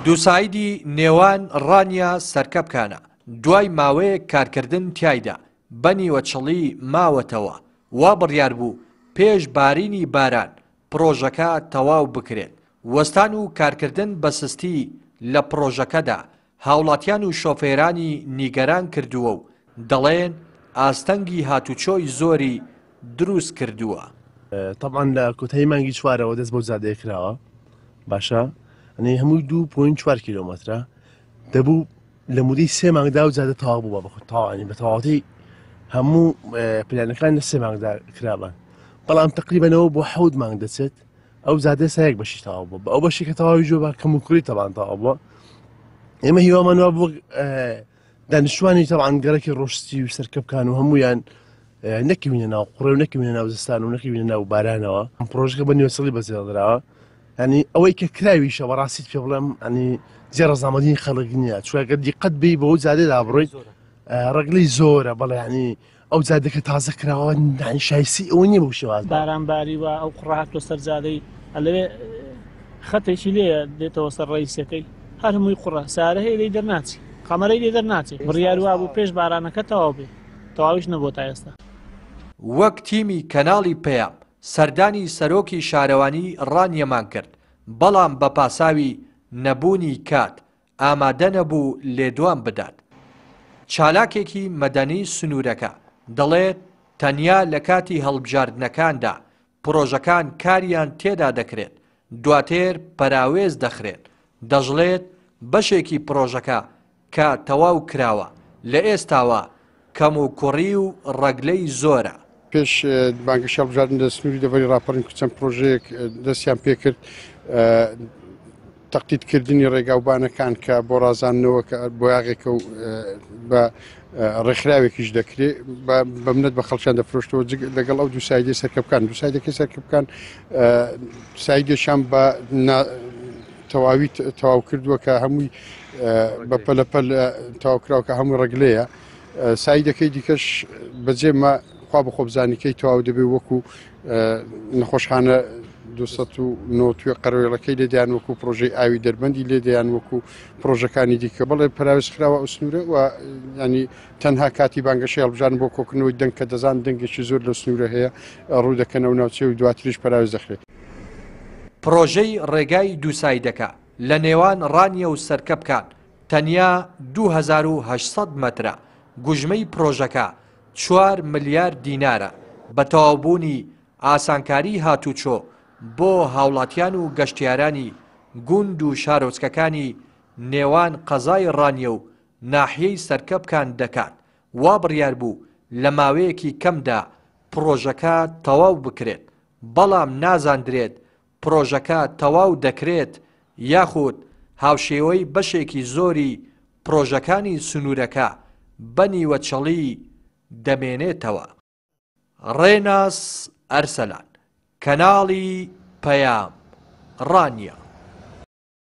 دووسایدی نێوان ڕانیا سەرکەبکانە دوای ماوەیەک کارکردن تایدا بەنیوەچڵی ماوەتەوە وا بڕیار بوو پێش بارینی باران پرۆژەکە تەواو بکرێت. وەستان و کارکردن بە سستی لە پرۆژەکەدا هاوڵاتیان و شۆفێرانی نیگەران کردووە و دەڵێن ئاستەنگی هاتوچۆی زۆری دروست کردووە. طبعا لە کۆتایی مانگی چوارەوە دەست بۆ زادەیە کراوە باشە ئەنێ هەمووی 2.4 کیلۆمەترە دەبوو لە مودەی 3 مانگدا و زادە تەواو بووە بە تەواوی بە تەواوەتی هەموو پلانەکان لە 3 مانگدا کرابن بەڵام تقریبەنەوە بۆ 7 مانگ دەچێت ئەو زادە سایەک بەشی تەواو بووە ئەو بەشی کە تەواوی جۆ بە کەم و کوڕی تەبان تەواو بووە. ئێمە هیوامانەوە بۆ دانیشتوانی تەبعان گەڕێکی ڕۆشتی و سەرکەبکان و هەمویان نەکەوینە ناو قوڕێ و نەکەوینە ناو زستان و نەکەوینە ناو بارانەوە ئەم پرۆژەکە بە نیوەسڵی بەجێڕدراوە ینی ئەوەی کە کراویشە بەڕاستیت پێ بڵێم ئەنی جێ ڕەزامەندی خەڵک نییە چوەگە دیقەت بی بەو زادەدا بڕۆیت ڕگلی زۆرە بەڵێ ینی ئەو زادەکە تازە کراوە شایسی ئەوە نییە بەو شێواز بارانباری وە ئەو قڕات وە سەر زادەی ئەلەوێ خەتێکی لێە دێتەوە سەر ڕئیسەکەی هەر هەمووی قوڕە سارە هەیە لێی دەرناچی قەمەرەی لێ دەرناچێت بڕیار وا بوو پێش بارانەکە تەواو بێ تەواویش نەبووە تا ئێستا. وەک تیمی کەناڵی پەیام سەردانی سەرۆکی شارەوانی ڕانیەمان کرد بەڵام بە پاساوی نەبوونی کات ئامادە نەبوو لێدوان بدات. چالاکێکی مەدەنی سنوورەکە دەڵێت تەنیا لە کاتی هەڵبژاردنەکاندا پرۆژەکان کاریان تێدا دەکرێت دواتر پەراوێز دەخرێت. دەژڵێت بەشێکی پرۆژەکە کە تەواو کراوە لە ئێستاوە کەم و کوڕی و ڕەگلەی زۆرە. پێش بانکە هەڵبژاردن سنووری دەڤەری راپەڕین چەند پرۆژەیەک دەستیان پێ کرد تەقیدکردنی ڕێگاوبانەکان کە بۆ ڕازانەوە کە بۆ یاغێکە و بە ڕێکخراوێکیش دەکرێت بە منەت بە خەڵکیان دەفرۆشتەوە لەگەڵ ئەو دوو سایدی سەرکەبکان دوو سایدەکەی سەرکەبکان سایدێشان بە تەواوی تەواو کردووە کە هەمووی بە پەلەپەل تەواوکراوە کە هەموو ڕگلەیە سایدەکەی دیکەش بەجێمە خوا بە خۆبزانیکەی تەواو دەبێت وەکو نەخۆشخانە 290 قەرەوێڵەکەی لێدایان وەکو پرۆژەی ئاوی دەربەندی لێدایان وەکو پرۆژەکانی دیکە بەڵێ پراوێزخراوە ئەو سنوورە و ینی تەنها کاتی بانگەشەی هەڵبژاردن بۆ کۆکردنەوەی دەنگ کە دەزان دەنگێکی زۆر لە سنوورە هەیە ڕوو دەکەنەوە ناوچێ و دواتریش پراوێز دەخرێت. پرۆژەی ڕێگای دووسایدەکە لە نێوان ڕانیە و سەرکەبکان تەنیا 2800 مەترە. گوژمەی پرۆژەکە 4 ملیار دینارە بە تەواوبوونی ئاسانکاری هاتوچۆ بۆ هاوڵاتیان و گەشتیارانی گوند و شارۆچکەکانی نێوان قەزای ڕانیە و ناحیەی سەرکەبکان دەکات. وا بڕیار بوو لە ماوەیەکی کەمدا پرۆژەکە تەواو بکرێت بەڵام نازاندرێت پرۆژەکە تەواو دەکرێت یاخود هاوشێوەی بەشێکی زۆری پرۆژەکانی سنوورەکە بەنیوەچەڵی دەمێنێتەوە. ڕێناس ئەرسەلان کەناڵی پەیام ڕانیە.